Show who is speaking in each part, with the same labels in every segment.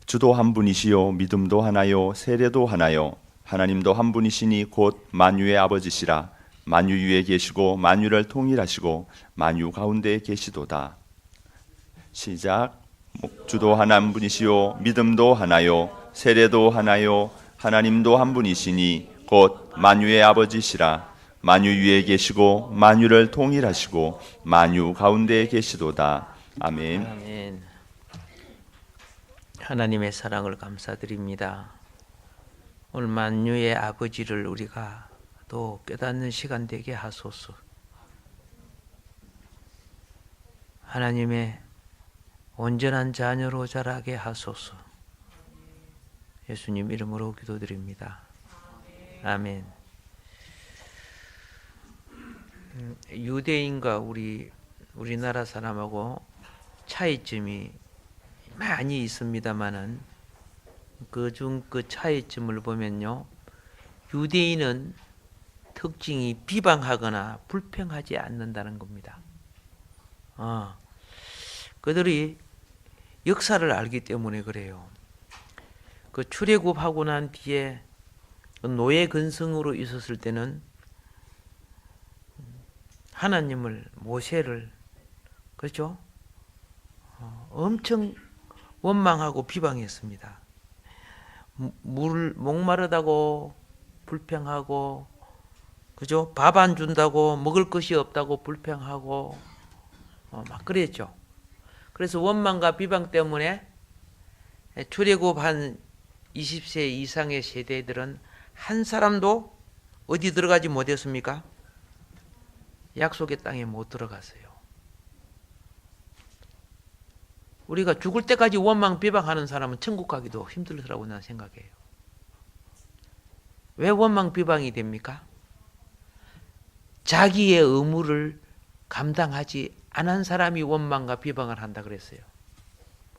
Speaker 1: 주도 한 분이시요 믿음도 하나요 세례도 하나요 하나님도 한 분이시니 곧 만유의 아버지시라. 만유 위에 계시고 만유를 통일하시고 만유 가운데 계시도다. 시작. 주도 한 분이시요 믿음도 하나요 세례도 하나요 하나님도 한 분이시니 곧 만유의 아버지시라. 만유 위에 계시고 만유를 통일하시고 만유 가운데 계시도다. 아멘.
Speaker 2: 아멘. 하나님의 사랑을 감사드립니다. 오늘 만유의 아버지를 우리가 또 깨닫는 시간 되게 하소서. 하나님의 온전한 자녀로 자라게 하소서. 예수님 이름으로 기도드립니다. 아멘. 유대인과 우리나라 사람하고 차이점이 많이 있습니다만은 그중 그 차이점을 보면요, 유대인은 특징이 비방하거나 불평하지 않는다는 겁니다. 그들이 역사를 알기 때문에 그래요. 그 출애굽하고 난 뒤에 노예 근성으로 있었을 때는 하나님을, 모세를, 그렇죠? 엄청 원망하고 비방했습니다. 목마르다고 불평하고, 그죠? 밥 안 준다고, 먹을 것이 없다고 불평하고, 막 그랬죠. 그래서 원망과 비방 때문에 출애굽 한 20세 이상의 세대들은 한 사람도 어디 들어가지 못했습니까? 약속의 땅에 못 들어갔어요. 우리가 죽을 때까지 원망 비방하는 사람은 천국 가기도 힘들더라고 나는 생각해요. 왜 원망 비방이 됩니까? 자기의 의무를 감당하지 않은 사람이 원망과 비방을 한다 그랬어요.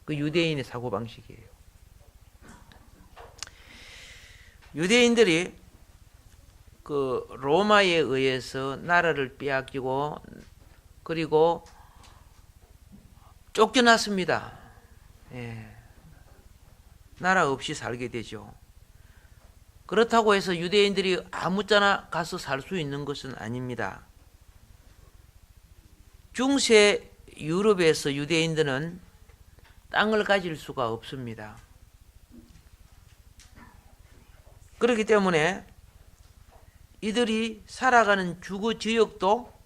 Speaker 2: 그 유대인의 사고방식이에요. 유대인들이 그 로마에 의해서 나라를 빼앗기고 그리고 쫓겨났습니다. 나라 없이 살게 되죠. 그렇다고 해서 유대인들이 아무데나 가서 살 수 있는 것은 아닙니다. 중세 유럽에서 유대인들은 땅을 가질 수가 없습니다. 그렇기 때문에 이들이 살아가는 주거 지역도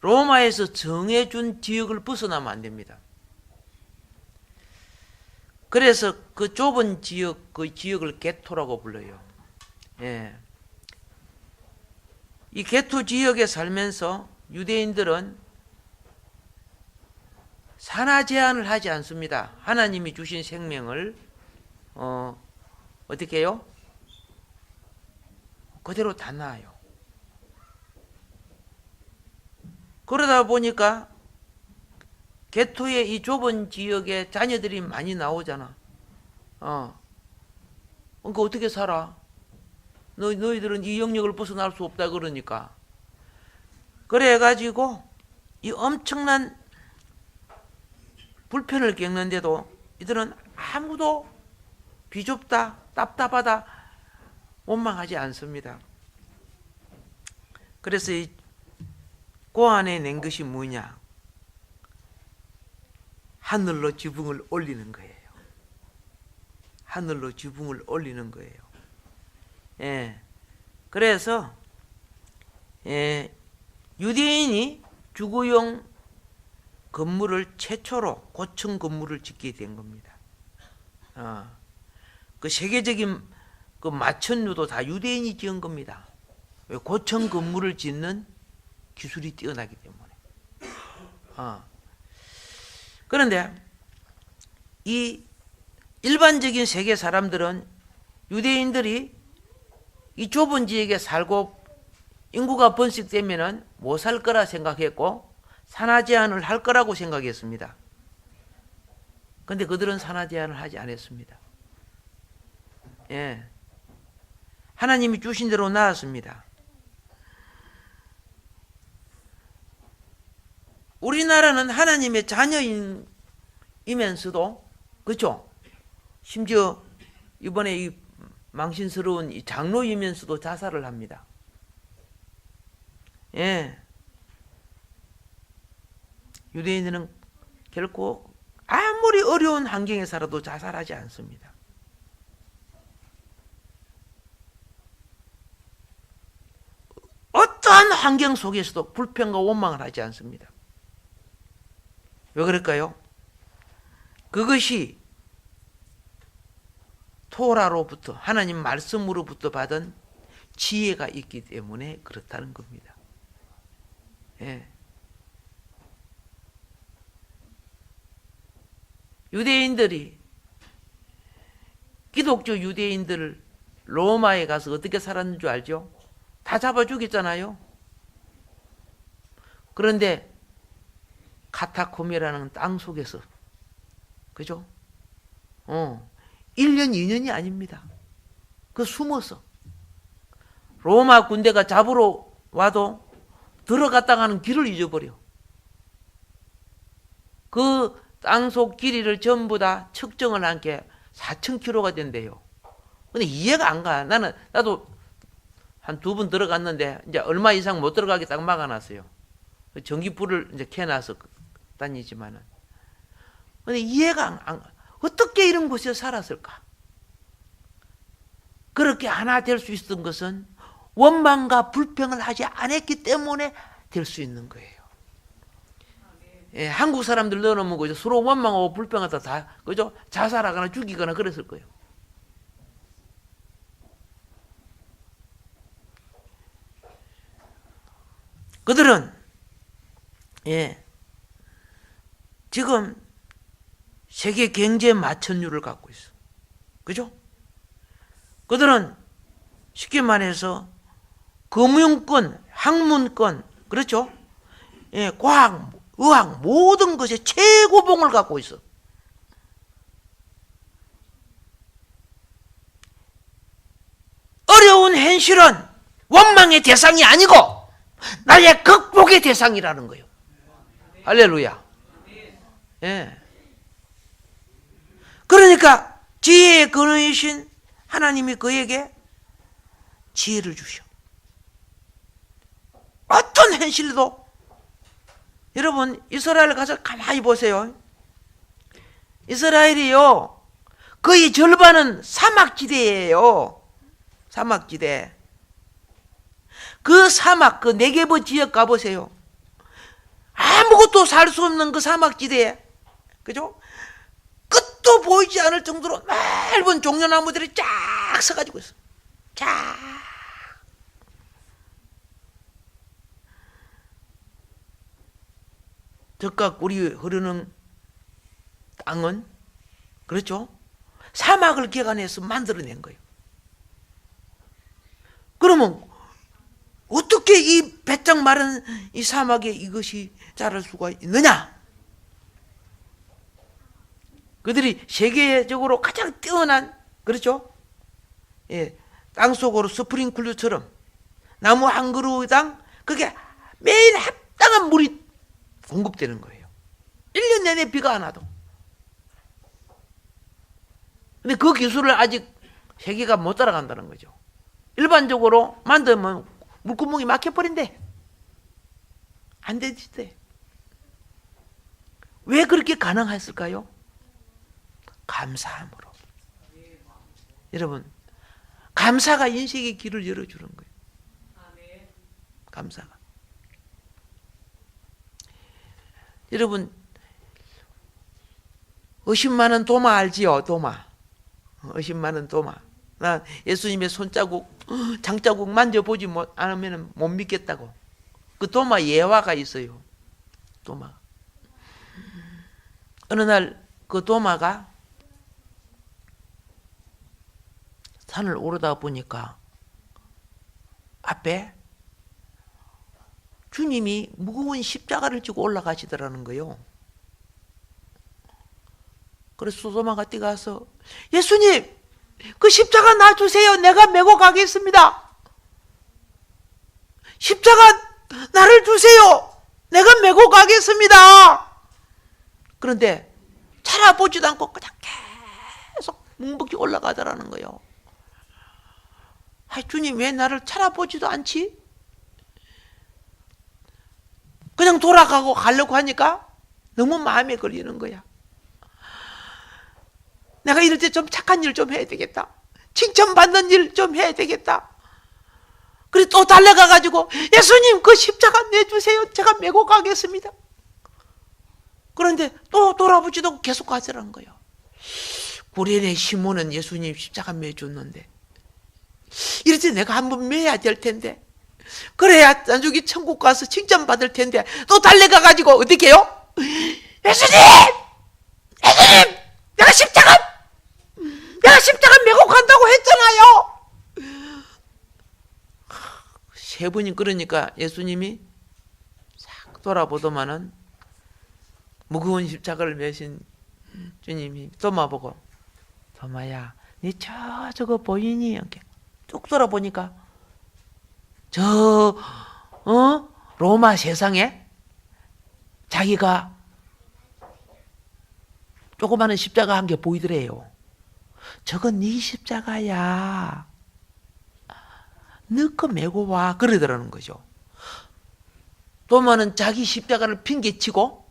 Speaker 2: 로마에서 정해준 지역을 벗어나면 안 됩니다. 그래서 그 좁은 지역, 그 지역을 게토라고 불러요. 이 게토 지역에 살면서 유대인들은 산하 제한을 하지 않습니다. 하나님이 주신 생명을 어떻게 해요? 그대로 다 나아요. 그러다 보니까 게토의 이 좁은 지역에 자녀들이 많이 나오잖아. 그러니까 어떻게 살아? 너희들은 이 영역을 벗어날 수 없다 그러니까. 그래가지고 이 엄청난 불편을 겪는데도 이들은 아무도 비좁다, 답답하다, 원망하지 않습니다. 그래서 이 고안에 낸 것이 뭐냐? 하늘로 지붕을 올리는 거예요. 하늘로 지붕을 올리는 거예요. 그래서 유대인이 주거용 건물을 최초로 고층 건물을 짓게 된 겁니다. 그 세계적인 그 마천루도 다 유대인이 지은 겁니다. 고층 건물을 짓는 기술이 뛰어나기 때문에. 그런데 이 일반적인 세계 사람들은 유대인들이 이 좁은 지역에 살고 인구가 번식되면은 못 살 거라 생각했고 산하 제한을 할 거라고 생각했습니다. 그런데 그들은 산하 제한을 하지 않았습니다. 하나님이 주신 대로 나았습니다. 우리나라는 하나님의 자녀인 이면서도, 그렇죠? 심지어 이번에 이 망신스러운 이 장로이면서도 자살을 합니다. 예. 유대인들은 결코 아무리 어려운 환경에 살아도 자살하지 않습니다. 어떠한 환경 속에서도 불평과 원망을 하지 않습니다. 왜 그럴까요? 그것이 토라로부터, 하나님 말씀으로부터 받은 지혜가 있기 때문에 그렇다는 겁니다. 예. 유대인들이, 기독교 유대인들을 로마에 가서 어떻게 살았는 줄 알죠? 다 잡아 죽였잖아요. 그런데 카타콤이라는 땅 속에서, 그죠? 1년, 2년이 아닙니다. 그 숨어서 로마 군대가 잡으러 와도 들어갔다가는 길을 잊어버려. 그 땅속 길이를 전부 다 측정을 한 게 4,000km가 된대요. 근데 이해가 안 가. 나도 한 2번 들어갔는데 이제 얼마 이상 못 들어가게 딱 막아놨어요. 전기불을 이제 켜놔서 다니지만은. 근데 이해가 안 가. 어떻게 이런 곳에 살았을까? 그렇게 하나 될 수 있었던 것은 원망과 불평을 하지 않았기 때문에 될 수 있는 거예요. 예, 한국 사람들 넣어놓으면 그죠? 서로 원망하고 불평하다 다, 그죠? 자살하거나 죽이거나 그랬을 거예요. 그들은, 예, 지금 세계 경제 마천류를 갖고 있어. 그죠? 그들은 쉽게 말해서 금융권, 학문권, 그렇죠? 예, 과학, 의학, 모든 것에 최고봉을 갖고 있어. 어려운 현실은 원망의 대상이 아니고 나의 극복의 대상이라는 거예요. 할렐루야. 예. 그러니까 지혜의 근원이신 하나님이 그에게 지혜를 주셔. 어떤 현실도, 여러분 이스라엘 가서 가만히 보세요. 이스라엘이요, 거의 절반은 사막지대예요. 사막지대. 그 사막, 그 네게브 지역 가보세요. 아무것도 살 수 없는 그 사막지대에, 그죠? 끝도 보이지 않을 정도로 넓은 종려나무들이 쫙 서가지고 있어. 쫙. 젖과 꿀이 흐르는 땅은, 그렇죠? 사막을 개간해서 만들어낸 거예요. 그러면 어떻게 이 배짱 마른 이 사막에 이것이 자랄 수가 있느냐? 그들이 세계적으로 가장 뛰어난, 그렇죠? 예, 땅속으로 스프링클러처럼 나무 한 그루당 그게 매일 합당한 물이 공급되는 거예요. 1년 내내 비가 안 와도. 근데 그 기술을 아직 세계가 못 따라간다는 거죠. 일반적으로 만들면 물구멍이 막혀버린대. 안 되지. 왜 그렇게 가능했을까요? 감사함으로. 여러분, 감사가 인생의 길을 열어주는 거예요. 감사가. 여러분, 의심 많은 도마 알지요? 도마. 의심 많은 도마. 나 예수님의 손자국, 장자국 만져보지 않으면 못 믿겠다고. 그 도마 예화가 있어요. 도마. 어느 날 그 도마가 산을 오르다 보니까 앞에 주님이 무거운 십자가를 지고 올라가시더라는 거예요. 그래서 도마가 뛰어가서, 예수님, 그 십자가 놔주세요. 내가 메고 가겠습니다. 십자가 나를 주세요. 내가 메고 가겠습니다. 그런데 찾아보지도 않고 그냥 계속 묵묵히 올라가더라는 거예요. 아, 주님 왜 나를 찾아보지도 않지? 그냥 돌아가고 가려고 하니까 너무 마음에 걸리는 거야. 내가 이럴 때 좀 착한 일 좀 해야 되겠다. 칭찬받는 일 좀 해야 되겠다. 그리고 또 달려가가지고 예수님 그 십자가 내주세요. 제가 메고 가겠습니다. 그런데 또 돌아보지도 않고 계속 가더라는 거예요. 구레네 시몬은 예수님 십자가 매줬는데 이럴 때 내가 한번 매야 될 텐데 그래야 나중에 천국 가서 칭찬받을 텐데 또 달려가가지고 어떻게 해요? 예수님! 예수님! 내가 십자가 메고 간다고 했잖아요. 세 번이 그러니까 예수님이 싹 돌아보더만은 무거운 십자가를 메신 주님이 도마 보고 도마야 네 저거 보이니? 이렇게 쭉 돌아보니까 로마 세상에 자기가 조그마한 십자가 한 개 보이더래요. 저건 네 십자가야. 너거 메고 와. 그러더라는 거죠. 도마는 자기 십자가를 핑계치고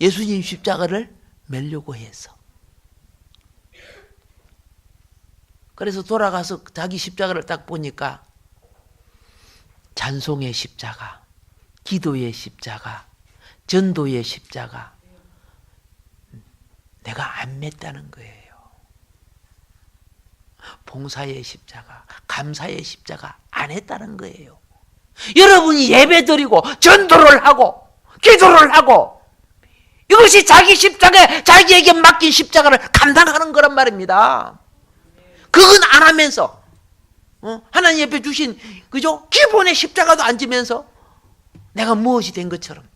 Speaker 2: 예수님 십자가를 메려고 해서. 그래서 돌아가서 자기 십자가를 딱 보니까 찬송의 십자가, 기도의 십자가, 전도의 십자가 내가 안 맸다는 거예요. 봉사의 십자가, 감사의 십자가 안 했다는 거예요. 여러분이 예배드리고 전도를 하고 기도를 하고 이것이 자기 십자가, 자기에게 맡긴 십자가를 감당하는 거란 말입니다. 그건 안 하면서 하나님 옆에 주신 그죠? 기본의 십자가도 안 지면서 내가 무엇이 된 것처럼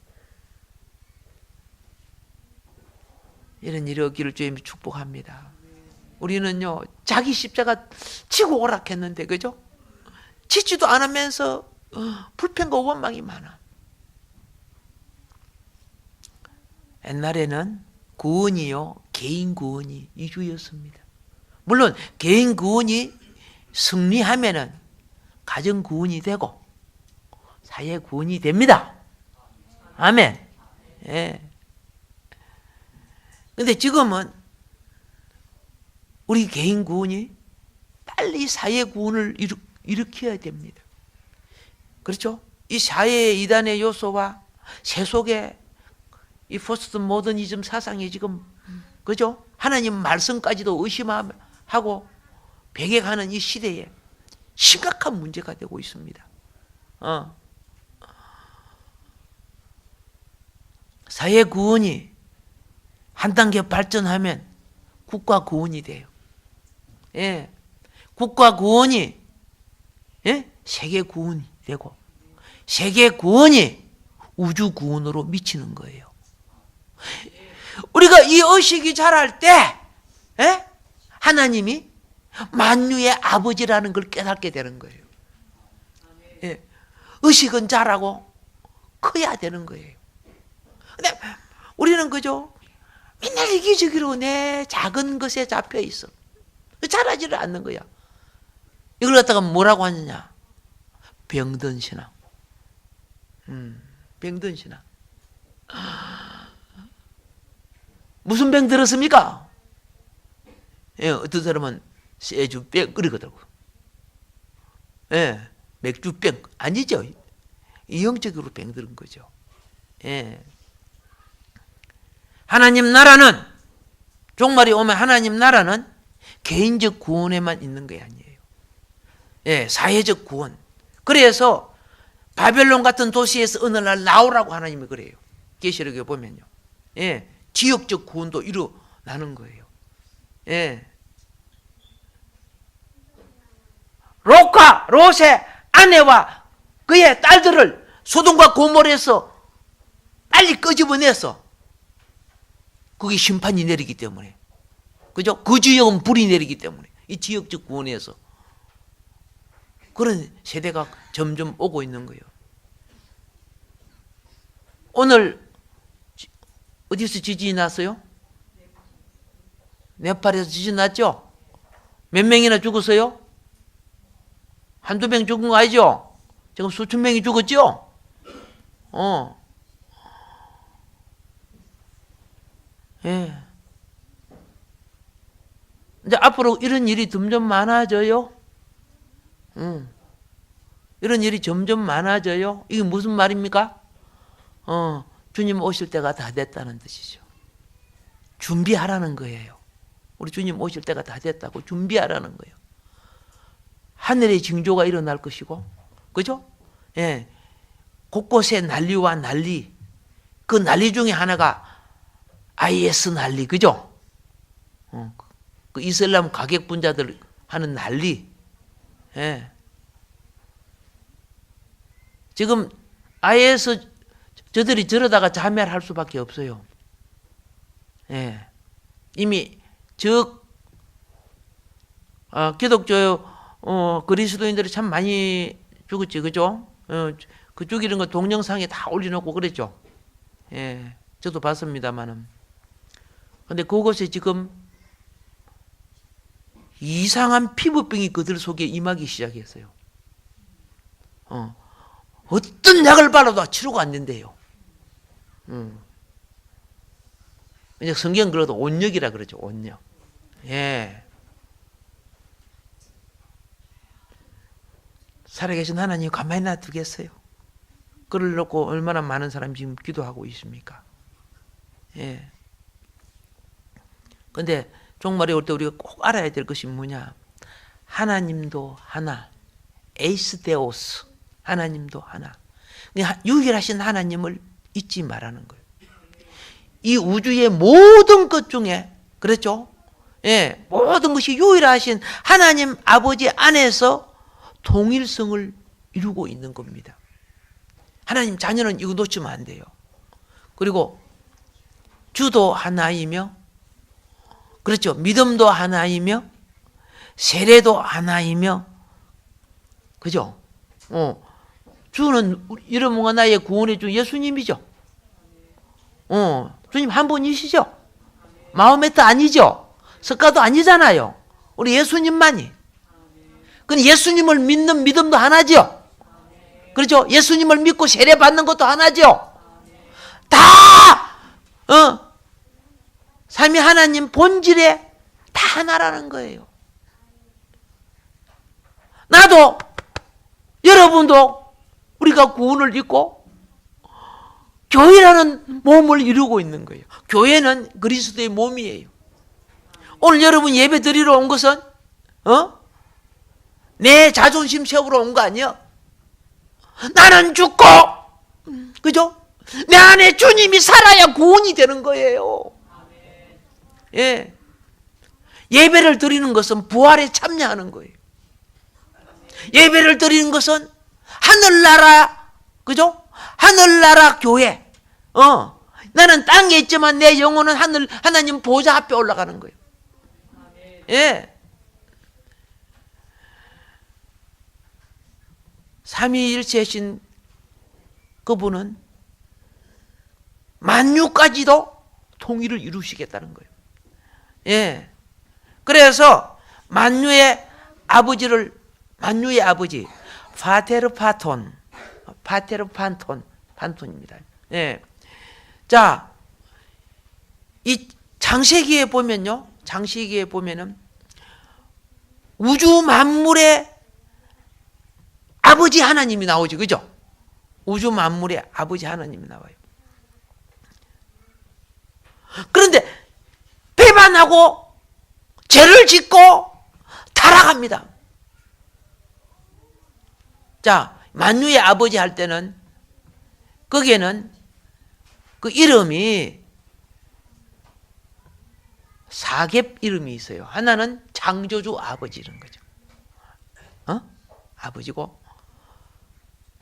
Speaker 2: 이런 일이 없기를 주님이 축복합니다. 우리는요 자기 십자가 치고 오락했는데 그죠? 치지도 않으면서 불평과 원망이 많아. 옛날에는 구원이요 개인 구원이 이주였습니다. 물론 개인 구원이 승리하면은 가정 구원이 되고 사회 구원이 됩니다. 아멘. 예. 근데 지금은 우리 개인 구원이 빨리 사회 구원을 일으켜야 됩니다. 그렇죠? 이 사회의 이단의 요소와 세속의 이 포스트 모더니즘 사상이 지금 그죠? 하나님 말씀까지도 의심하고 배격하는 이 시대에 심각한 문제가 되고 있습니다. 사회 구원이 한 단계 발전하면 국가 구원이 돼요. 예. 국가 구원이 예? 세계 구원이 되고 세계 구원이 우주 구원으로 미치는 거예요. 우리가 이 의식이 자랄 때 예? 하나님이 만유의 아버지라는 걸 깨닫게 되는 거예요. 예. 의식은 자라고 커야 되는 거예요. 근데 우리는 그죠? 맨날 이기적으로 내 작은 것에 잡혀 있어. 자라지를 않는 거야. 이걸 갖다가 뭐라고 하느냐? 병든 신앙. 병든 신앙. 무슨 병 들었습니까? 예, 어떤 사람은 세주병 그러거든요. 예, 맥주병 아니죠. 이형적으로 병 들은 거죠. 예. 하나님 나라는 종말이 오면 하나님 나라는 개인적 구원에만 있는 게 아니에요. 예, 사회적 구원. 그래서 바벨론 같은 도시에서 어느 날 나오라고 하나님이 그래요. 계시록에 보면요. 예, 지역적 구원도 일어나는 거예요. 예. 롯의 아내와 그의 딸들을 소돔과 고모라에서 빨리 끄집어내서 그게 심판이 내리기 때문에 그죠? 그 지역은 불이 내리기 때문에 이 지역적 구원에서 그런 세대가 점점 오고 있는 거예요. 오늘 어디서 지진이 났어요? 네팔에서 지진 났죠? 몇 명이나 죽었어요? 한두 명 죽은 거 아니죠? 지금 수천 명이 죽었죠? 예. 이제 앞으로 이런 일이 점점 많아져요. 이런 일이 점점 많아져요. 이게 무슨 말입니까? 주님 오실 때가 다 됐다는 뜻이죠. 준비하라는 거예요. 우리 주님 오실 때가 다 됐다고 준비하라는 거예요. 하늘의 징조가 일어날 것이고, 그죠? 예. 곳곳에 난리와 난리. 그 난리 중에 하나가 IS 난리, 그죠? 그 이슬람 가객분자들 하는 난리. 예. 지금 IS 저들이 저러다가 자멸할 수밖에 없어요. 예. 이미 기독교 그리스도인들이 참 많이 죽었지, 그죠? 그 죽이는 거 동영상에 다 올려놓고 그랬죠. 예, 저도 봤습니다만은. 근데 그곳에 지금 이상한 피부병이 그들 속에 임하기 시작했어요. 어떤 약을 발라도 치료가 안 된대요. 이제 성경 그래도 온역이라 그러죠, 온역. 예. 살아계신 하나님 가만히 놔두겠어요? 그걸 놓고 얼마나 많은 사람이 지금 기도하고 있습니까? 예. 근데 종말에 올 때 우리가 꼭 알아야 될 것이 뭐냐? 하나님도 하나, 에이스데오스, 하나님도 하나. 유일하신 하나님을 잊지 말라는 거예요. 이 우주의 모든 것 중에, 그렇죠? 예, 모든 것이 유일하신 하나님 아버지 안에서 통일성을 이루고 있는 겁니다. 하나님 자녀는 이거 놓치면 안 돼요. 그리고 주도 하나이며, 그렇죠? 믿음도 하나이며, 세례도 하나이며, 그죠? 주는 이름과 나의 구원의 주 예수님이죠. 주님 한 분이시죠? 마호메트 아니죠? 석가도 아니잖아요. 우리 예수님만이. 근데 예수님을 믿는 믿음도 하나죠. 그렇죠? 예수님을 믿고 세례 받는 것도 하나죠. 다 삼위 하나님 본질에 다 하나라는 거예요. 나도 여러분도 우리가 구원을 입고 교회라는 몸을 이루고 있는 거예요. 교회는 그리스도의 몸이에요. 오늘 여러분 예배 드리러 온 것은 내 자존심 세우러 온 거 아니야? 나는 죽고, 그죠? 내 안에 주님이 살아야 구원이 되는 거예요. 예. 예배를 드리는 것은 부활에 참여하는 거예요. 예배를 드리는 것은 하늘나라, 그죠? 하늘나라 교회. 나는 땅에 있지만 내 영혼은 하나님 보좌 앞에 올라가는 거예요. 예. 삼위일체신 그분은 만유까지도 통일을 이루시겠다는 거예요. 예. 그래서 만유의 아버지, 판톤입니다. 예. 자, 이 창세기에 보면은 우주 만물의 아버지 하나님이 나오죠. 그죠? 우주 만물의 아버지 하나님이 나와요. 그런데 배반하고 죄를 짓고 타락합니다. 자, 만유의 아버지 할 때는 거기에는 그 이름이 사귑 이름이 있어요. 하나는 창조주 아버지 이런 거죠. 아버지고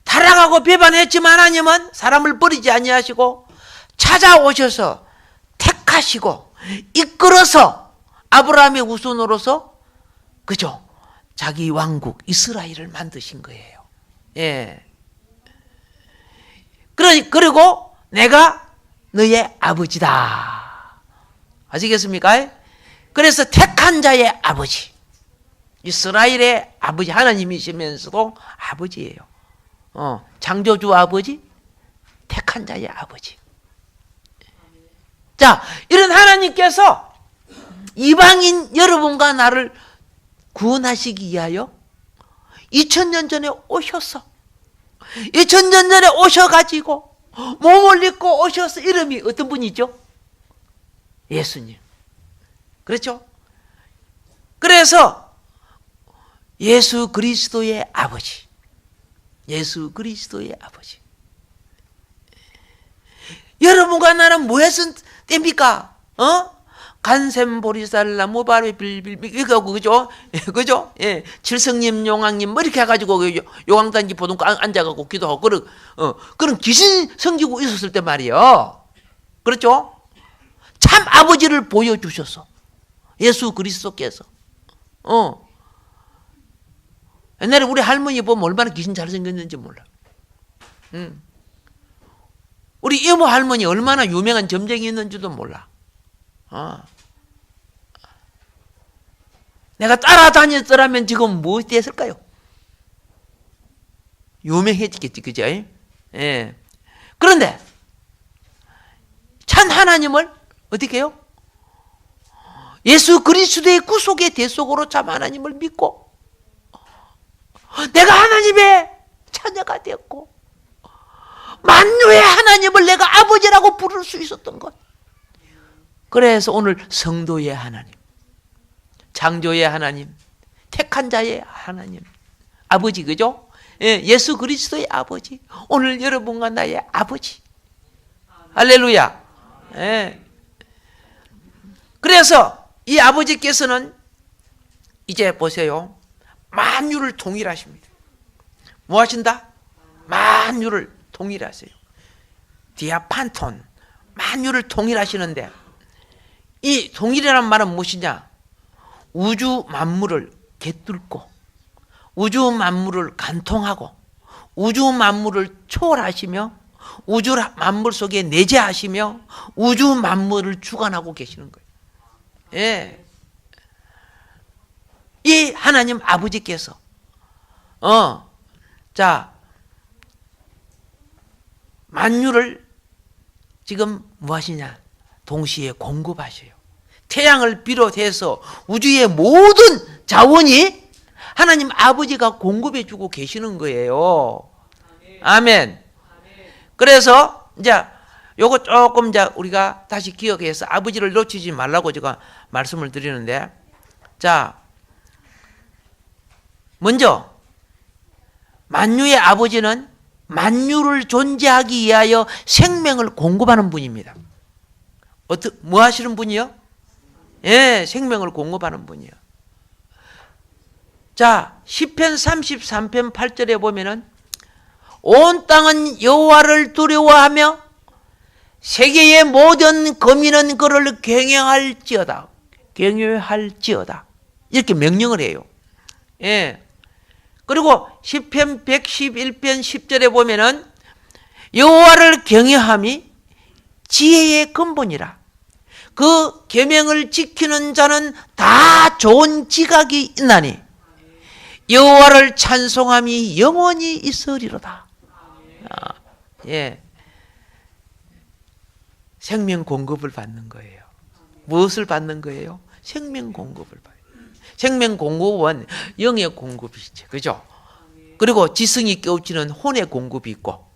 Speaker 2: 타락하고 배반했지만 하나님은 사람을 버리지 아니하시고 찾아오셔서 택하시고 이끌어서 아브라함의 후손으로서, 그죠? 자기 왕국 이스라엘을 만드신 거예요. 예. 그리고 내가 너의 아버지다. 아시겠습니까? 그래서 택한 자의 아버지, 이스라엘의 아버지 하나님이시면서도 아버지예요. 창조주 아버지, 택한 자의 아버지. 자, 이런 하나님께서 이방인 여러분과 나를 구원하시기 위하여 2000년 전에 오셨어. 2000년 전에 오셔가지고 몸을 입고 오셔서 이름이 어떤 분이죠? 예수님. 그렇죠? 그래서 예수 그리스도의 아버지, 예수 그리스도의 아버지. 여러분과 나는 뭐해서 됩니까? 간샘보리살 모바리 빌빌 이거 그죠? 그죠? 예, 칠성님 용왕님 뭐 이렇게 해가지고 용왕단지 보동고 앉아가지고 기도하고 그런 귀신 섬기고 있었을 때 말이요. 그렇죠? 참 아버지를 보여주셔서 예수 그리스도께서 옛날에 우리 할머니 보면 얼마나 귀신 잘생겼는지 몰라. 우리 이모 할머니 얼마나 유명한 점쟁이였는지도 몰라. 내가 따라다녔더라면 지금 무엇이 됐을까요? 유명해지겠지, 그죠? 예. 그런데 참 하나님을 어떻게 해요? 예수 그리스도의 구속의 대속으로 참 하나님을 믿고 내가 하나님의 자녀가 되었고 만유의 하나님을 내가 아버지라고 부를 수 있었던 것. 그래서 오늘 성도의 하나님, 창조의 하나님, 택한 자의 하나님, 아버지, 그죠? 예, 예수 그리스도의 아버지, 오늘 여러분과 나의 아버지. 할렐루야. 예. 그래서 이 아버지께서는 이제 보세요. 만유를 통일하십니다. 뭐 하신다? 만유를 통일하세요. 디아판톤, 만유를 통일하시는데 이 통일이라는 말은 무엇이냐? 우주 만물을 꿰뚫고 우주 만물을 간통하고 우주 만물을 초월하시며 우주 만물 속에 내재하시며 우주 만물을 주관하고 계시는 거예요. 예. 이 하나님 아버지께서 자, 만유를 지금 뭐 하시냐? 동시에 공급하셔요. 태양을 비롯해서 우주의 모든 자원이 하나님 아버지가 공급해 주고 계시는 거예요. 아멘. 그래서 이제 요거 조금 이제 우리가 다시 기억해서 아버지를 놓치지 말라고 제가 말씀을 드리는데, 자, 먼저 만유의 아버지는 만유를 존재하기 위하여 생명을 공급하는 분입니다. 뭐 하시는 분이요? 예, 생명을 공급하는 분이요. 자, 시편 33편 8절에 보면은 온 땅은 여호와를 두려워하며 세계의 모든 거민은 그를 경외할지어다. 경외할지어다. 이렇게 명령을 해요. 예. 그리고 시편 111편 10절에 보면은 여호와를 경외함이 지혜의 근본이라. 그 계명을 지키는 자는 다 좋은 지각이 있나니 여호와를 찬송함이 영원히 있으리로다. 예. 생명 공급을 받는 거예요. 무엇을 받는 거예요? 생명 공급을 받아요. 생명 공급은 영의 공급이죠. 그죠? 그리고 지성이 깨우치는 혼의 공급이 있고,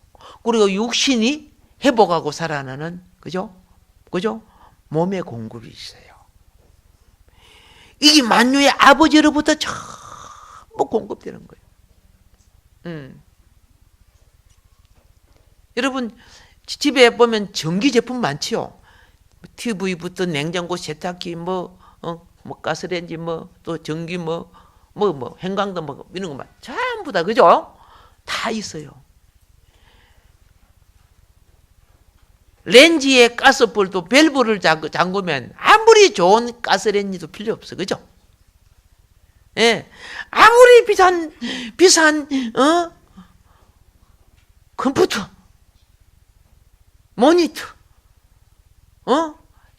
Speaker 2: 그리고 육신이 회복하고 살아나는, 그죠? 그죠? 몸의 공급이 있어요. 이게 만유의 아버지로부터 전부 공급되는 거예요. 여러분, 집에 보면 전기 제품 많지요. TV부터 냉장고, 세탁기, 뭐 가스레인지, 또 전기, 형광등, 이런 것만 전부 다, 그죠? 다 있어요. 렌지에 가스불도 밸브를 잠그면 아무리 좋은 가스레인지도 필요 없어, 그죠? 예, 아무리 비싼 컴퓨터, 모니터,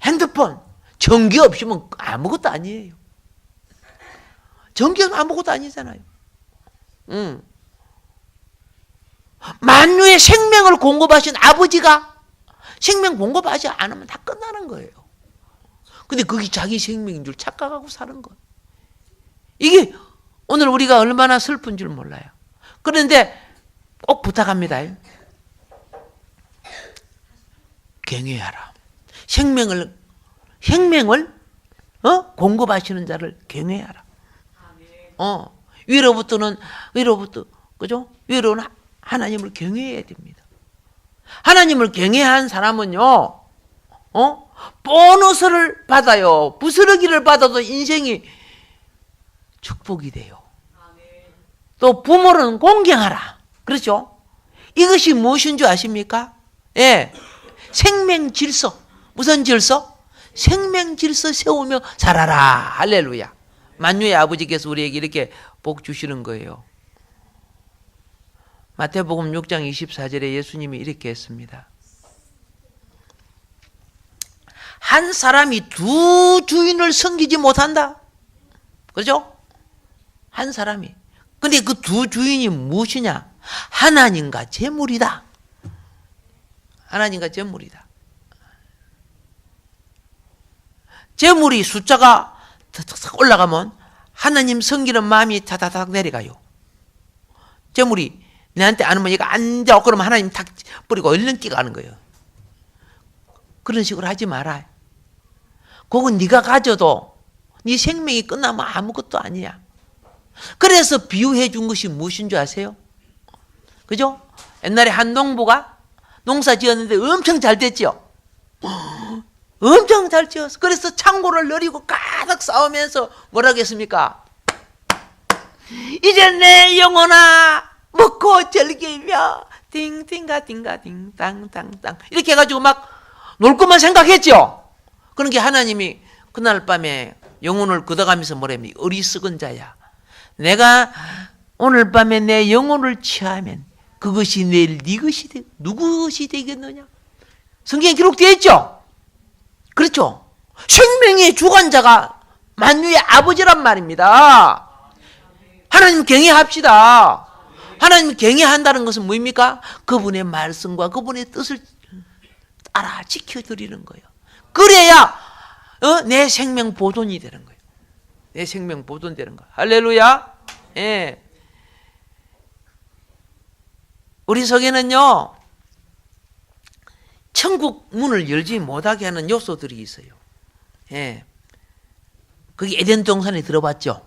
Speaker 2: 핸드폰 전기 없으면 아무것도 아니에요. 전기 없으면 아무것도 아니잖아요. 만유의 생명을 공급하신 아버지가 생명 공급하지 않으면 다 끝나는 거예요. 근데 그게 자기 생명인 줄 착각하고 사는 거예요. 이게 오늘 우리가 얼마나 슬픈 줄 몰라요. 그런데 꼭 부탁합니다. 경외하라. 생명을 공급하시는 자를 경외하라. 위로부터 그죠? 위로는 하나님을 경외해야 됩니다. 하나님을 경외한 사람은요, 보너스를 받아요. 부스러기를 받아도 인생이 축복이 돼요. 또 부모는 공경하라. 그렇죠? 이것이 무엇인 줄 아십니까? 예. 생명 질서. 무슨 질서? 생명 질서 세우며 살아라. 할렐루야. 만유의 아버지께서 우리에게 이렇게 복 주시는 거예요. 마태복음 6장 24절에 예수님이 이렇게 했습니다. 한 사람이 두 주인을 섬기지 못한다. 그렇죠? 한 사람이. 근데 그 두 주인이 무엇이냐? 하나님과 재물이다. 하나님과 재물이다. 재물이 숫자가 탁탁 올라가면 하나님 섬기는 마음이 타다닥 내려가요. 재물이 내한테 안 오면 얘가 앉아 그러면 하나님 탁 뿌리고 얼른 뛰어가는 거예요. 그런 식으로 하지 마라. 그건 네가 가져도 네 생명이 끝나면 아무것도 아니야. 그래서 비유해 준 것이 무엇인 줄 아세요? 그죠? 옛날에 한 농부가 농사 지었는데 엄청 잘 됐죠? 엄청 잘 지었어. 그래서 창고를 늘리고 가득 쌓으면서 뭐라고 했습니까? 이제 내 영혼아 먹고 즐기며 띵띵가 띵가 띵땅땅땅 이렇게 해가지고 막 놀 것만 생각했죠. 그러니까 하나님이 그날 밤에 영혼을 걷어가면서 뭐랍니까? 어리석은 자야, 내가 오늘 밤에 내 영혼을 취하면 그것이 내일 네 것이 누구 것이 되겠느냐? 성경에 기록되어 있죠. 그렇죠. 생명의 주관자가 만유의 아버지란 말입니다. 하나님 경외합시다. 하나님 경외한다는 것은 뭐입니까? 그분의 말씀과 그분의 뜻을 따라 지켜드리는 거예요. 그래야 내 생명 보존이 되는 거예요. 내 생명 보존되는 거예요. 할렐루야. 예. 우리 속에는요, 천국 문을 열지 못하게 하는 요소들이 있어요. 예. 그게 에덴 동산에 들어봤죠?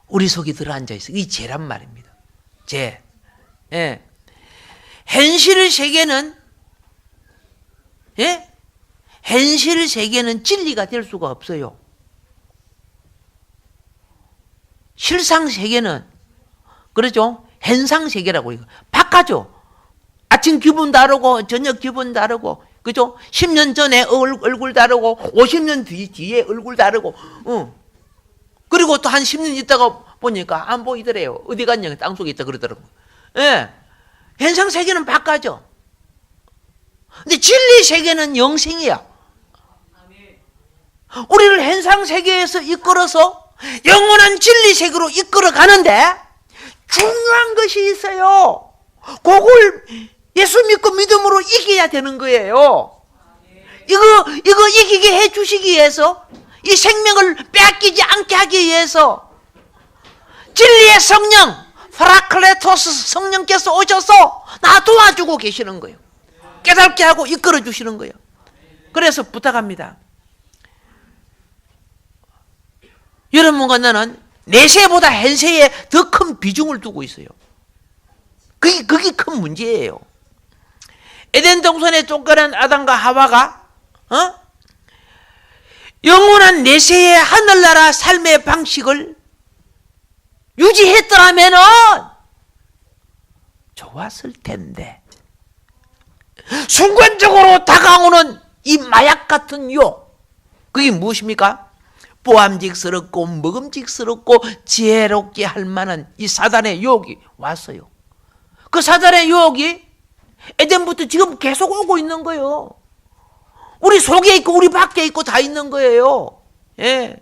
Speaker 2: 우리 속에 들어앉아 있어요. 이 죄란 말입니다. 죄. 예. 현실 세계는, 예? 현실 세계는 진리가 될 수가 없어요. 실상 세계는, 그렇죠? 현상 세계라고 이거 바꿔줘. 아침 기분 다르고 저녁 기분 다르고, 그죠? 10년 전에 얼굴 다르고 50년 뒤에 얼굴 다르고, 그리고 또 한 10년 있다가 보니까 안 보이더래요. 어디 갔냐? 땅속에 있다 그러더라고. 예. 현상 세계는 바꿔줘. 근데 진리 세계는 영생이야. 우리를 현상 세계에서 이끌어서 영원한 진리 세계로 이끌어 가는데 중요한 것이 있어요. 그걸 예수 믿고 믿음으로 이겨야 되는 거예요. 이거 이기게 해 주시기 위해서, 이 생명을 빼앗기지 않게 하기 위해서 진리의 성령 파라클레토스 성령께서 오셔서 나 도와주고 계시는 거예요. 깨닫게 하고 이끌어 주시는 거예요. 그래서 부탁합니다. 여러분과 나는 내세보다 현세에 더 큰 비중을 두고 있어요. 그게 큰 문제예요. 에덴 동산에 쫓겨난 아담과 하와가 영원한 내세의 하늘나라 삶의 방식을 유지했더라면은 좋았을 텐데, 순간적으로 다가오는 이 마약 같은 유혹, 그게 무엇입니까? 보암직스럽고 먹음직스럽고 지혜롭게 할 만한 이 사단의 유혹이 왔어요. 그 사단의 유혹이 에덴부터 지금 계속 오고 있는 거예요. 우리 속에 있고 우리 밖에 있고 다 있는 거예요. 예.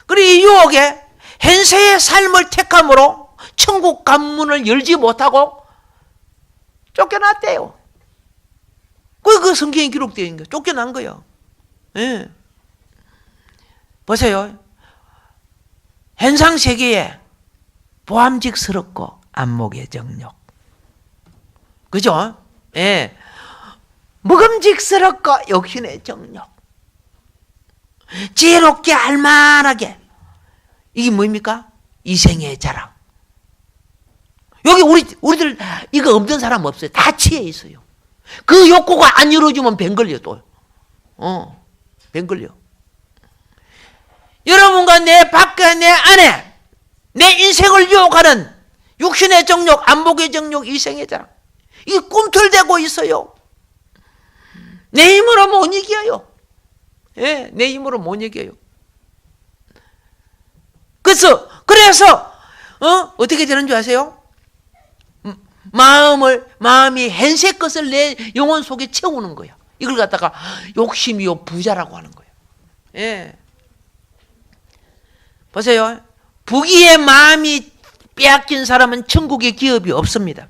Speaker 2: 그리고 이 유혹에 현세의 삶을 택함으로 천국 관문을 열지 못하고 쫓겨났대요. 그 성경에 기록되어 있는 거예요. 쫓겨난 거예요. 예. 보세요. 현상 세계에 보암직스럽고 안목의 정욕. 그죠? 예. 먹음직스럽고 욕심의 정욕. 지혜롭게 알만하게. 이게 뭡니까? 이생의 자랑. 여기 우리들 이거 없는 사람 없어요. 다 취해 있어요. 그 욕구가 안 이루어지면 병 걸려 또. 병 걸려. 여러분과 내 밖에 내 안에 내 인생을 유혹하는 육신의 정욕, 안목의 정욕, 이생의 자랑. 이게 꿈틀대고 있어요. 내 힘으로 못 이겨요. 예, 내 힘으로 못 이겨요. 그래서 어떻게 되는 줄 아세요? 마음이 현세 것을 내 영혼 속에 채우는 거야. 이걸 갖다가 욕심이요 부자라고 하는 거예요. 예. 보세요. 부귀의 마음이 빼앗긴 사람은 천국의 기업이 없습니다.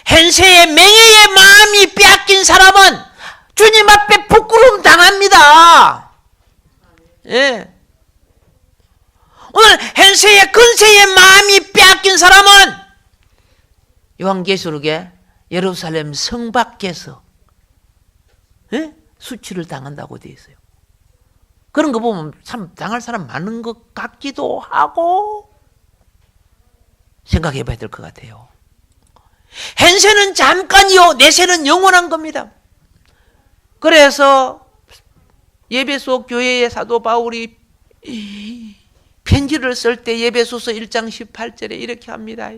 Speaker 2: 현세의 명예의 마음이 빼앗긴 사람은 주님 앞에 부끄러움 당합니다. 예. 오늘 현세의 근세의 마음이 빼앗긴 사람은 요한계시록에 예루살렘 성 밖에서 수치를 당한다고 되어 있어요. 그런 거 보면 참 당할 사람 많은 것 같기도 하고 생각해 봐야 될 것 같아요. 현세는 잠깐이요 내세는 영원한 겁니다. 그래서 예배소 교회의 사도 바울이 편지를 쓸 때 예배소서 1장 18절에 이렇게 합니다.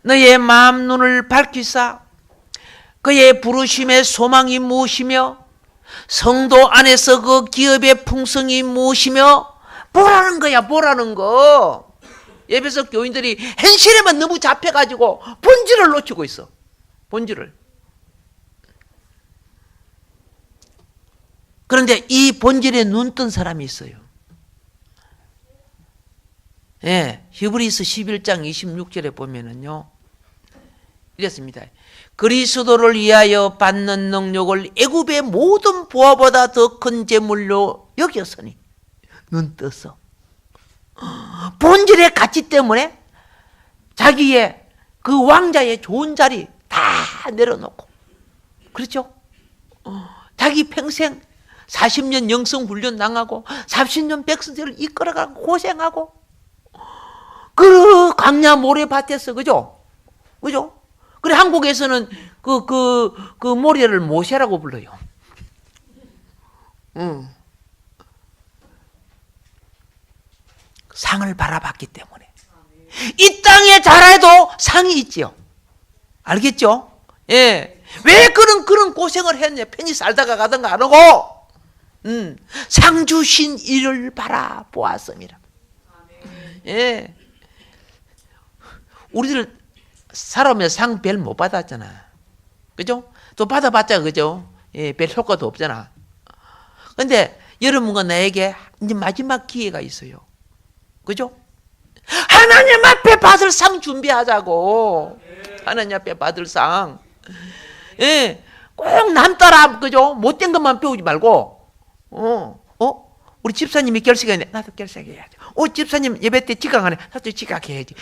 Speaker 2: 너의 마음 눈을 밝히사 그의 부르심의 소망이 무엇이며 성도 안에서 그 기업의 풍성이 무엇이며 보라는 거야. 보라는 거. 예배소 교인들이 현실에만 너무 잡혀가지고 본질을 놓치고 있어. 본질을. 그런데 이 본질에 눈 뜬 사람이 있어요. 예, 히브리서 11장 26절에 보면은요. 이랬습니다. 그리스도를 위하여 받는 능력을 애굽의 모든 보화보다 더 큰 재물로 여겼으니 눈 떠서 본질의 가치 때문에 자기의 그 왕자의 좋은 자리 다 내려놓고 그렇죠? 자기 평생 40년 영성 훈련 당하고 40년 백성들을 이끌어가고 고생하고 그 광야 모래밭에서 그죠? 그죠? 그래 한국에서는 그 모래를 모세라고 불러요. 상을 바라봤기 때문에 이 땅에 자라도 상이 있지요. 알겠죠? 예. 왜 그런 고생을 했냐? 편히 살다가 가던가 안 하고 상 주신 이를 바라보았습니다. 예. 우리들 살아오면 상 별 못 받았잖아. 그죠? 또 받아봤자 그죠? 예, 별 효과도 없잖아. 근데 여러분과 나에게 이제 마지막 기회가 있어요. 그죠? 하나님 앞에 받을 상 준비하자고. 하나님 앞에 받을 상. 예, 꼭 남 따라 그죠? 못된 것만 배우지 말고. 우리 집사님이 결석했네. 나도 결석해야지. 집사님 예배 때 지각하네. 나도 지각해야지.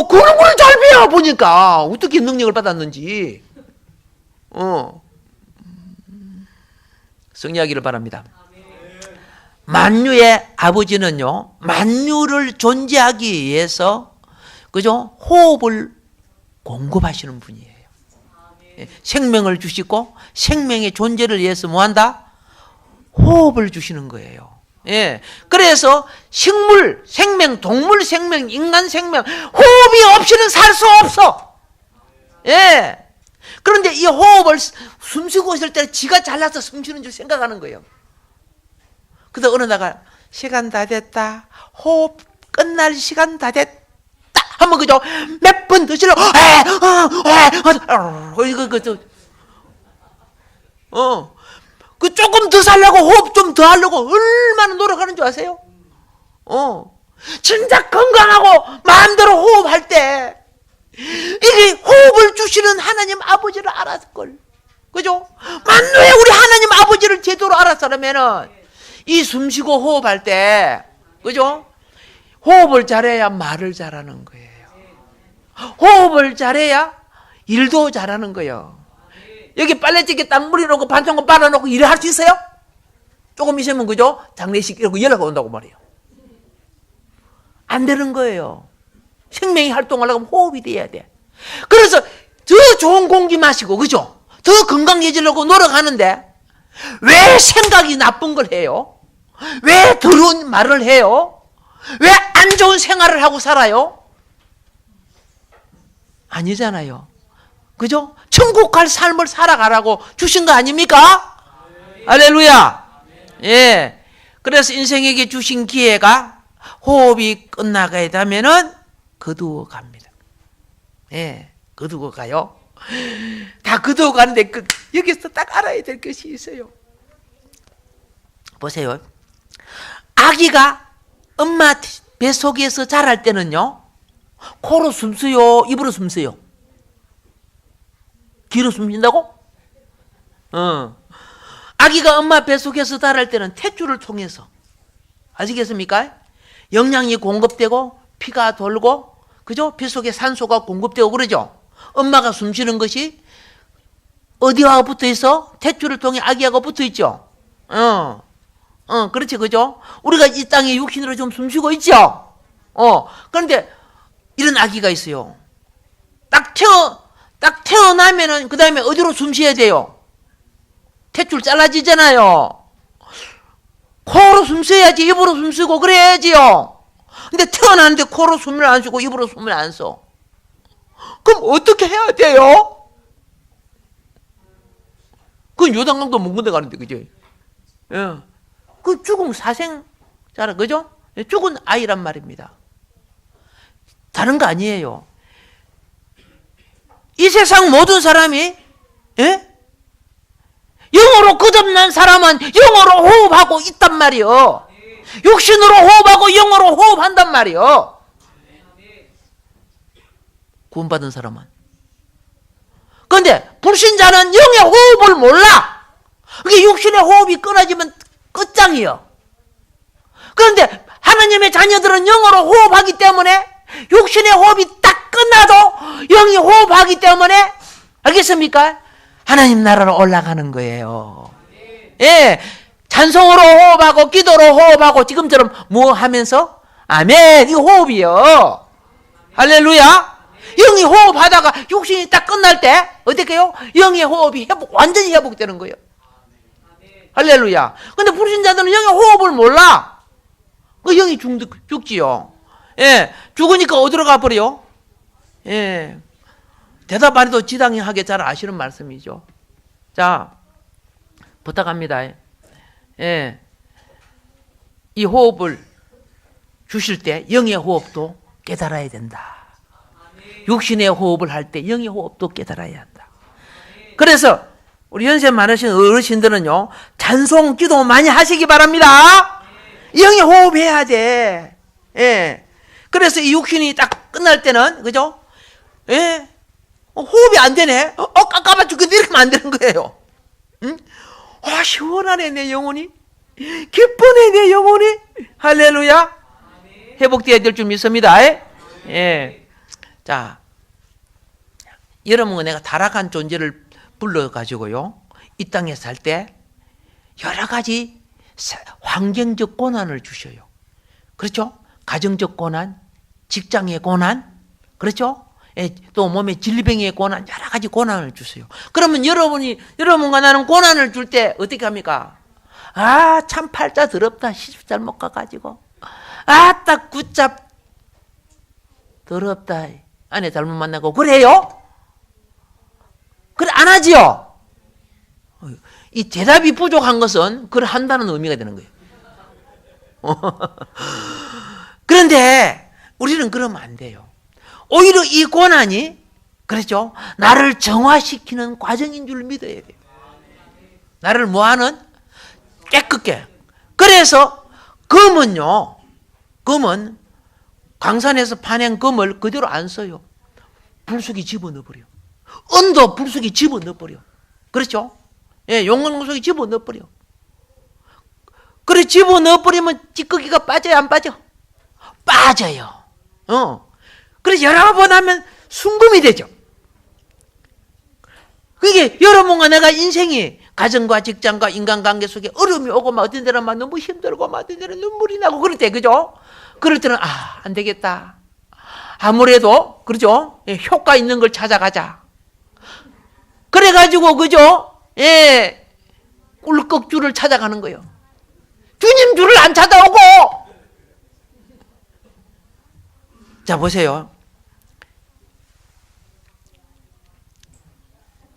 Speaker 2: 그런 걸 잘 배워 보니까 어떻게 능력을 받았는지. 승리하기를 바랍니다. 만유의 아버지는요, 만유를 존재하기 위해서 그죠? 호흡을 공급하시는 분이에요. 생명을 주시고 생명의 존재를 위해서 뭐 한다? 호흡을 주시는 거예요. 예. 그래서 식물 생명, 동물 생명, 인간 생명, 호흡이 없이는 살 수 없어. 예. 그런데 이 호흡을 숨쉬고 있을 때 지가 잘나서 숨쉬는 줄 생각하는 거예요. 그래서 어느 날가 시간 다 됐다. 호흡 끝날 시간 다 됐다. 하면 그죠? 몇 번 더 실러. 그 조금 더 살려고 호흡 좀 더 하려고 얼마나 노력하는 줄 아세요? 진짜 건강하고 마음대로 호흡할 때 이게 호흡을 주시는 하나님 아버지를 알았을. 그죠? 만루에 우리 하나님 아버지를 제대로 알았으면은 이 숨쉬고 호흡할 때, 그죠? 호흡을 잘해야 말을 잘하는 거예요. 호흡을 잘해야 일도 잘하는 거예요. 여기 빨래집게 딱 물어놓고 반창고 빨아놓고 일을 할 수 있어요? 조금 있으면, 그죠? 장례식 이러고 연락 온다고 말이에요. 안 되는 거예요. 생명이 활동하려면 호흡이 돼야 돼. 그래서 더 좋은 공기 마시고, 그죠? 더 건강해지려고 노력하는데 왜 생각이 나쁜 걸 해요? 왜 더러운 말을 해요? 왜 안 좋은 생활을 하고 살아요? 아니잖아요. 그죠? 천국 갈 삶을 살아가라고 주신 거 아닙니까? 할렐루야. 예. 그래서 인생에게 주신 기회가 호흡이 끝나가야 되면은 거두어 갑니다. 예. 거두어 가요. 다 거두어 가는데 여기서 딱 알아야 될 것이 있어요. 보세요. 아기가 엄마 뱃속에서 자랄 때는요, 코로 숨쉬요, 입으로 숨쉬요? 귀로 숨쉰다고? 아기가 엄마 뱃속에서 자랄 때는 탯줄을 통해서, 아시겠습니까? 영양이 공급되고 피가 돌고, 그죠? 뱃속에 산소가 공급되고 그러죠? 엄마가 숨쉬는 것이 어디와 붙어 있어? 탯줄을 통해 아기하고 붙어 있죠? 그렇지, 그죠? 우리가 이 땅에 육신으로 좀 숨쉬고 있죠? 그런데 이런 아기가 있어요. 딱 태어나면은, 그 다음에 어디로 숨 쉬어야 돼요? 탯줄 잘라지잖아요. 코로 숨 쉬어야지, 입으로 숨 쉬고 그래야지요. 근데 태어났는데 코로 숨을 안 쉬고 입으로 숨을 안 써. 그럼 어떻게 해야 돼요? 그건 요단강도 먼 군데 가는데, 그죠? 예. 그 죽은 사생자라, 그죠? 죽은 아이란 말입니다. 다른 거 아니에요. 이 세상 모든 사람이, 예? 영어로 거듭난 사람은 영어로 호흡하고 있단 말이요. 육신으로 호흡하고 영어로 호흡한단 말이요. 구원받은 사람은. 그런데 불신자는 영의 호흡을 몰라. 그게 육신의 호흡이 끊어지면 끝장이요. 그런데 하나님의 자녀들은 영어로 호흡하기 때문에 육신의 호흡이 딱 끝나도 영이 호흡하기 때문에, 알겠습니까? 하나님 나라로 올라가는 거예요. 예, 찬송으로 호흡하고 기도로 호흡하고 지금처럼 뭐 하면서 아멘, 이거 호흡이요. 할렐루야. 영이 호흡하다가 육신이 딱 끝날 때 어떻게 해요? 영의 호흡이 완전히 회복되는 거예요. 할렐루야. 근데 불신자들은 영의 호흡을 몰라. 그 영이 죽지요. 예, 죽으니까 어디로 가버려요? 예, 대답 안 해도 지당하게 잘 아시는 말씀이죠. 자, 부탁합니다. 예, 이 호흡을 주실 때 영의 호흡도 깨달아야 된다. 육신의 호흡을 할 때 영의 호흡도 깨달아야 한다. 그래서 우리 연세 많으신 어르신들은요, 찬송 기도 많이 하시기 바랍니다. 영의 호흡해야 돼. 예. 그래서 이 육신이 딱 끝날 때는, 그죠? 예. 호흡이 안 되네? 깜깜아 죽겠네. 이렇게 하면 안 되는 거예요. 응? 시원하네, 내 영혼이. 기쁘네, 내 영혼이. 할렐루야. 회복되어야 될 줄 믿습니다. 예. 자, 여러분은 내가 타락한 존재를 불러가지고요, 이 땅에 살 때 여러 가지 환경적 고난을 주셔요. 그렇죠? 가정적 고난, 직장의 고난, 그렇죠? 예, 또 몸의 질병의 고난, 여러 가지 고난을 주세요. 그러면 여러분과 나는 고난을 줄 때 어떻게 합니까? 참 팔자 더럽다. 시집 잘못 가가지고. 딱 굿잡 더럽다. 아내 잘못 만나고. 그래요? 그래, 안 하지요? 이 대답이 부족한 것은 그걸 한다는 의미가 되는 거예요. 그런데 우리는 그러면 안 돼요. 오히려 이 고난이, 그렇죠? 나를 정화시키는 과정인 줄 믿어야 돼요. 나를 뭐하는? 깨끗게. 그래서 금은요, 금은 광산에서 파낸 금을 그대로 안 써요. 불속에 집어넣어버려. 은도 불속에 집어넣어버려. 그렇죠? 예, 용광로 속에 집어넣어버려. 그래, 집어넣어버리면 찌꺼기가 빠져요, 안 빠져? 빠져요. 그래서 여러 번 하면 순금이 되죠. 그게 여러분과 내가 인생이 가정과 직장과 인간관계 속에 어려움이 오고 막 어떤 데는 막 너무 힘들고 막 어떤 데는 눈물이 나고 그럴 때, 그죠? 그럴 때는 안 되겠다. 아무래도 그렇죠? 예, 효과 있는 걸 찾아가자. 그래가지고 그죠? 예, 꿀꺽줄을 찾아가는 거예요. 주님 줄을 안 찾아오고. 자, 보세요.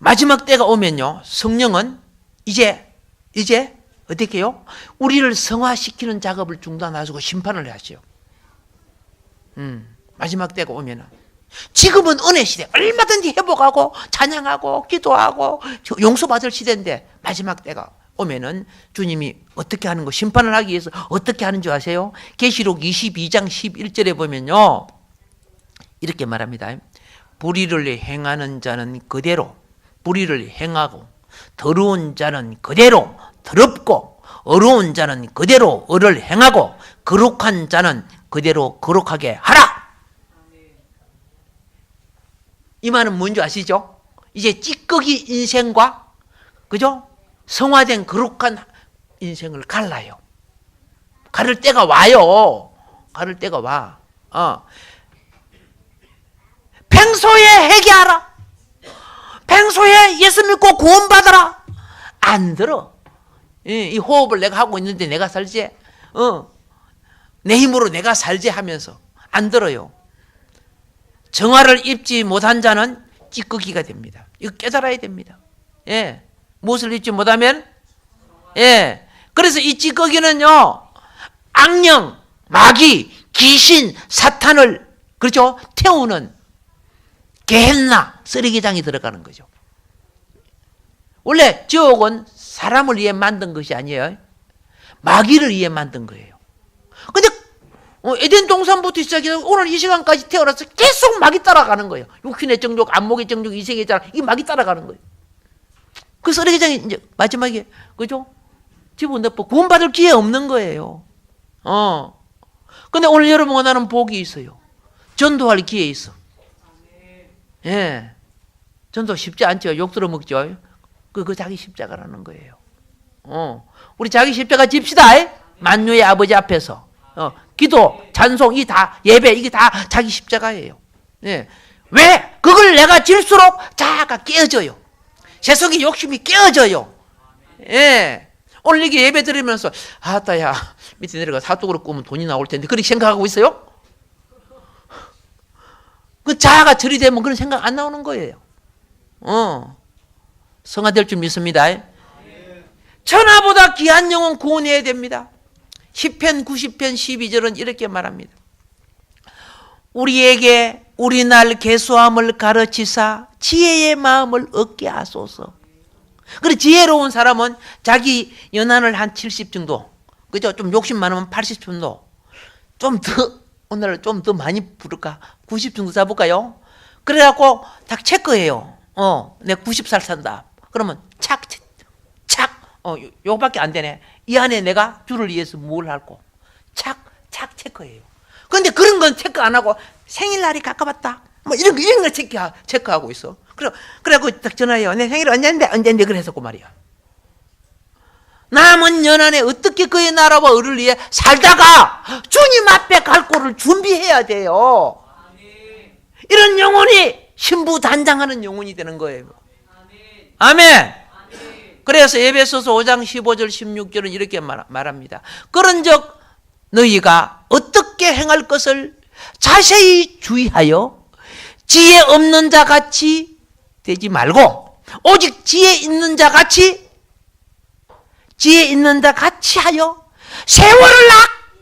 Speaker 2: 마지막 때가 오면요, 성령은 이제 어떻게 해요? 우리를 성화시키는 작업을 중단하시고 심판을 하시오. 마지막 때가 오면은. 지금은 은혜 시대, 얼마든지 회복하고 찬양하고 기도하고 용서받을 시대인데, 마지막 때가 오면은 주님이 어떻게 하는 거, 심판을 하기 위해서 어떻게 하는 줄 아세요? 계시록 22장 11절에 보면요, 이렇게 말합니다. 불의를 행하는 자는 그대로 불의를 행하고, 더러운 자는 그대로 더럽고, 어려운 자는 그대로 의를 행하고, 거룩한 자는 그대로 거룩하게 하라. 이 말은 뭔지 아시죠? 이제 찌꺼기 인생과, 그죠? 성화된 거룩한 인생을 갈라요. 가를 때가 와요. 가를 때가 와. 평소에 회개하라. 평소에 예수 믿고 구원받아라. 안 들어. 이 호흡을 내가 하고 있는데 내가 살지? 내 힘으로 내가 살지 하면서 안 들어요. 정화를 입지 못한 자는 찌꺼기가 됩니다. 이거 깨달아야 됩니다. 예. 무엇을 입지 못하면? 예. 그래서 이 찌꺼기는요, 악령, 마귀, 귀신, 사탄을, 그렇죠? 태우는 게헨나 쓰레기장이 들어가는 거죠. 원래 지옥은 사람을 위해 만든 것이 아니에요. 마귀를 위해 만든 거예요. 근데 에덴 동산부터 시작해서 오늘 이 시간까지 태어나서 계속 마귀 따라가는 거예요. 육신의 정욕, 안목의 정욕, 이생의 자랑, 이 마귀 따라가는 거예요. 그 쓰레기장이 이제 마지막에, 그죠? 집어넣고 구원받을 기회 없는 거예요. 근데 오늘 여러분과 나는 복이 있어요. 전도할 기회 있어. 예. 전도 쉽지 않죠. 욕 들어 먹죠. 그 자기 십자가라는 거예요. 우리 자기 십자가 집시다. 만유의 아버지 앞에서. 기도, 찬송, 이 다, 예배, 이게 다 자기 십자가예요. 예. 왜? 그걸 내가 질수록 자아가 깨어져요. 세속의 욕심이 깨어져요. 예. 오늘 여기 예배 드리면서, 아따야, 밑에 내려가 사독으로 꾸면 돈이 나올 텐데, 그렇게 생각하고 있어요? 그 자아가 처리되면 그런 생각 안 나오는 거예요. 성화될 줄 믿습니다. 천하보다 귀한 영혼 구원해야 됩니다. 시편 90편 12절은 이렇게 말합니다. 우리에게 우리날 계수함을 가르치사 지혜의 마음을 얻게 하소서. 그래, 지혜로운 사람은 자기 연한을 한 70 정도, 그죠? 좀 욕심 많으면 80 정도, 좀 더, 오늘 좀 더 많이 부를까? 90 정도 잡을까요? 그래갖고 딱 체크해요. 내 90살 산다. 그러면 착, 요거밖에 안 되네. 이 안에 내가 주를 위해서 뭘 할고, 착 체크해요. 근데 그런 건 체크 안 하고 생일날이 가까웠다, 뭐 이런 거 체크하고 있어. 그래갖고 딱 전화해요. 내 생일 언젠데 그랬었고 말이야. 남은 연한에 어떻게 그의 나라와 의를 위해 살다가 주님 앞에 갈 곳을 준비해야 돼요. 이런 영혼이 신부단장하는 영혼이 되는 거예요. 아멘. 그래서 에베소서 5장 15절 16절은 이렇게 말합니다. 그런즉 너희가 어떻게 행할 것을 자세히 주의하여 지혜 없는 자 같이 되지 말고, 오직 지혜 있는 자 같이 하여 세월을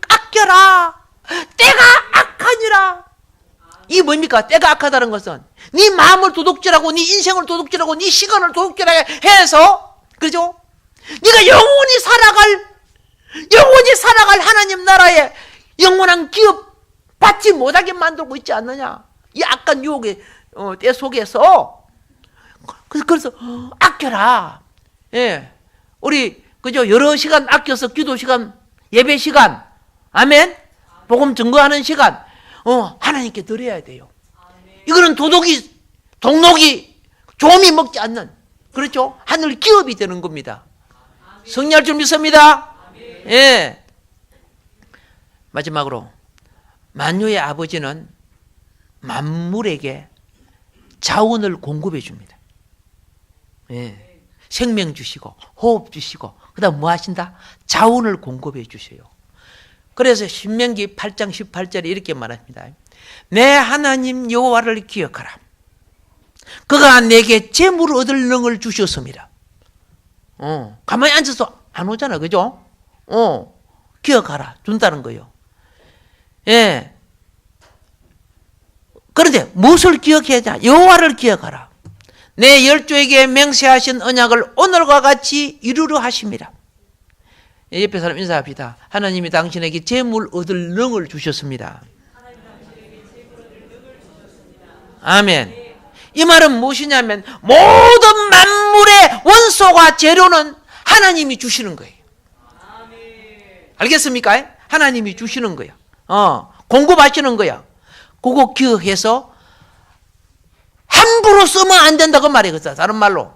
Speaker 2: 아껴라. 때가 악하니라. 이게 뭡니까? 때가 악하다는 것은 네 마음을 도둑질하고 네 인생을 도둑질하고 네 시간을 도둑질하게 해서, 그죠? 네가 영원히 살아갈 하나님 나라에 영원한 기업 받지 못하게 만들고 있지 않느냐. 이 악한 유혹의 때 속에서. 그래서 아껴라. 예, 우리 그죠? 여러 시간 아껴서 기도 시간, 예배 시간, 아멘. 복음 증거하는 시간, 하나님께 드려야 돼요. 이거는 동록이 조미 먹지 않는, 그렇죠? 하늘 기업이 되는 겁니다. 승리할 줄 믿습니다. 예. 마지막으로 만유의 아버지는 만물에게 자원을 공급해 줍니다. 예. 생명 주시고 호흡 주시고 그다음 뭐 하신다? 자원을 공급해 주세요. 그래서 신명기 8장 18절에 이렇게 말합니다. 내 하나님 여호와를 기억하라. 그가 내게 재물을 얻을 능을 주셨습니다. 가만히 앉아서 안 오잖아, 그죠? 기억하라, 준다는 거예요. 예. 그런데 무엇을 기억해야 하냐? 여호와를 기억하라. 내 열조에게 맹세하신 언약을 오늘과 같이 이루려 하십니다. 옆에 사람 인사합시다. 하나님이 당신에게 재물 얻을 능을 주셨습니다. 아멘. 이 말은 무엇이냐면 모든 만물의 원소와 재료는 하나님이 주시는 거예요. 알겠습니까? 하나님이 주시는 거야. 공급하시는 거야. 그거 기억해서 함부로 쓰면 안 된다고 말이거든. 다른 말로.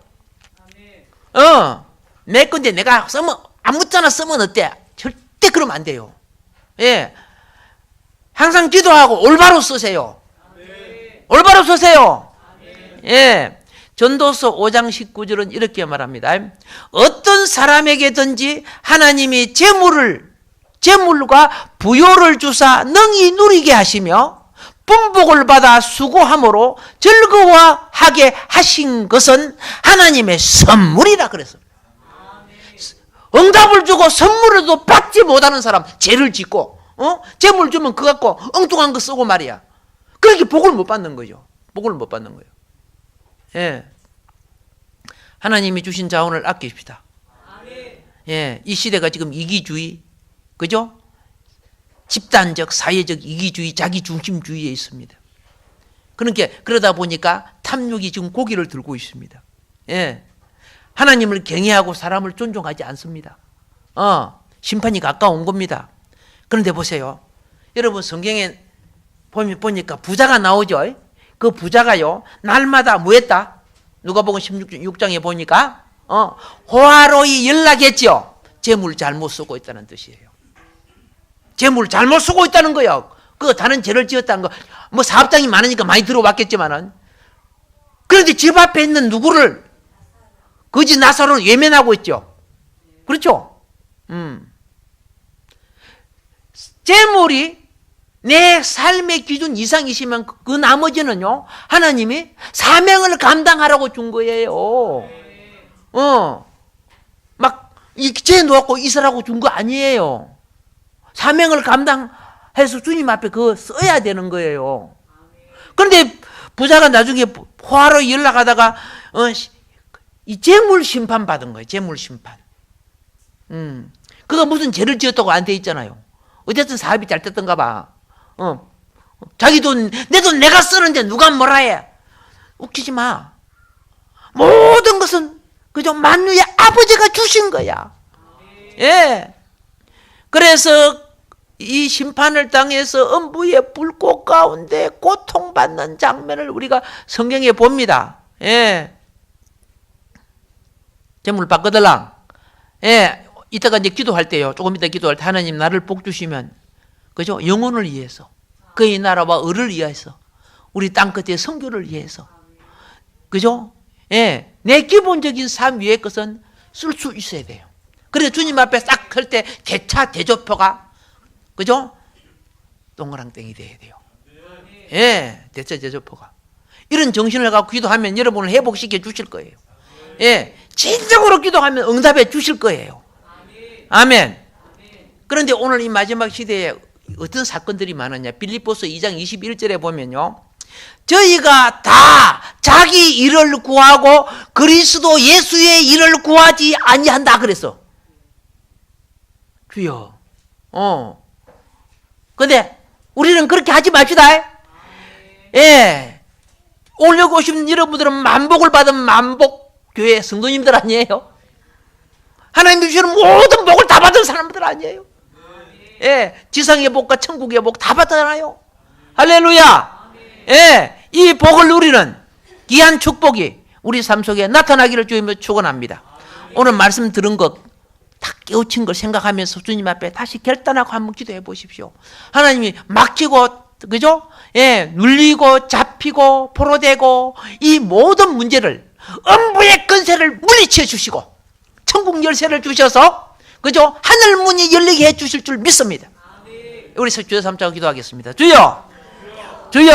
Speaker 2: 내 건데 내가 쓰면 아무렇게나 쓰면 어때? 절대 그러면 안 돼요. 예. 항상 기도하고 올바로 쓰세요. 올바로 쓰세요. 예. 전도서 5장 19절은 이렇게 말합니다. 어떤 사람에게든지 하나님이 재물과 부요를 주사 능히 누리게 하시며 분복을 받아 수고함으로 즐거워하게 하신 것은 하나님의 선물이라 그랬습니다. 응답을 주고 선물을 또 받지 못하는 사람, 죄를 짓고 재물 주면 그거 갖고 엉뚱한 거 쓰고 말이야. 그렇게 복을 못 받는 거죠. 복을 못 받는 거예요. 예. 하나님이 주신 자원을 아끼십시다. 예. 이 시대가 지금 이기주의, 그죠? 집단적, 사회적 이기주의, 자기중심주의에 있습니다. 그러다 보니까 탐욕이 지금 고개를 들고 있습니다. 예. 하나님을 경외하고 사람을 존중하지 않습니다. 심판이 가까운 겁니다. 그런데 보세요. 여러분 성경에 보니까 부자가 나오죠. 그 부자가요, 날마다 뭐 했다? 누가복음 16장에 보니까 호화로이 연락했죠. 재물 잘못 쓰고 있다는 뜻이에요. 재물 잘못 쓰고 있다는 거예요. 그 다른 죄를 지었다는 거. 뭐 사업장이 많으니까 많이 들어왔겠지만은. 그런데 집 앞에 있는 누구를 거지 나사로는 외면하고 있죠. 그렇죠? 재물이 내 삶의 기준 이상이시면 그 나머지는요, 하나님이 사명을 감당하라고 준 거예요. 막, 죄 놓고 있으라고 준 거 아니에요. 사명을 감당해서 주님 앞에 그거 써야 되는 거예요. 그런데 부자가 나중에 포화로 연락하다가, 이 재물 심판 받은 거예요. 재물 심판. 그가 무슨 죄를 지었다고 안 돼 있잖아요. 어쨌든 사업이 잘 됐던가 봐. 자기 돈, 내 돈 내가 쓰는데 누가 뭐라 해. 웃기지 마. 모든 것은 그저 만유의 아버지가 주신 거야. 예. 그래서 이 심판을 당해서 음부의 불꽃 가운데 고통받는 장면을 우리가 성경에 봅니다. 예. 재물 받거들랑. 예. 이따가 이제 기도할 때요. 조금 이따 기도할 때 하나님 나를 복 주시면, 그죠? 영혼을 위해서, 그의 나라와 을을 위해서, 우리 땅끝의 선교를 위해서, 그죠? 예. 내 기본적인 삶 위의 것은 쓸 수 있어야 돼요. 그래서 주님 앞에 싹 할 때 대차 대조표가, 그죠? 동그랑땡이 돼야 돼요. 예. 대차 대조표가. 이런 정신을 갖고 기도하면 여러분을 회복시켜 주실 거예요. 예. 진정으로 기도하면 응답해 주실 거예요. 아멘. 그런데 오늘 이 마지막 시대에 어떤 사건들이 많았냐. 빌립보서 2장 21절에 보면요, 저희가 다 자기 일을 구하고 그리스도 예수의 일을 구하지 아니한다 그랬어. 주여. 근데 우리는 그렇게 하지 맙시다. 예. 오려고 오신 여러분들은 만복을 받은 만복교회 성도님들 아니에요? 하나님이 주시는 모든 복을 다 받은 사람들 아니에요? 예. 지상의 복과 천국의 복 다 받잖아요. 할렐루야. 예. 이 복을 누리는 귀한 축복이 우리 삶 속에 나타나기를 주님으로 축원합니다. 오늘 말씀 들은 것 다 깨우친 걸 생각하면서 주님 앞에 다시 결단하고 한번 기도해 보십시오. 하나님이 막히고, 그죠? 예, 눌리고 잡히고 포로되고 이 모든 문제를 음부의 근세를 물리쳐 주시고 천국 열쇠를 주셔서, 그죠? 하늘 문이 열리게 해 주실 줄 믿습니다. 우리 주여 삼자고 기도하겠습니다. 주여, 주여.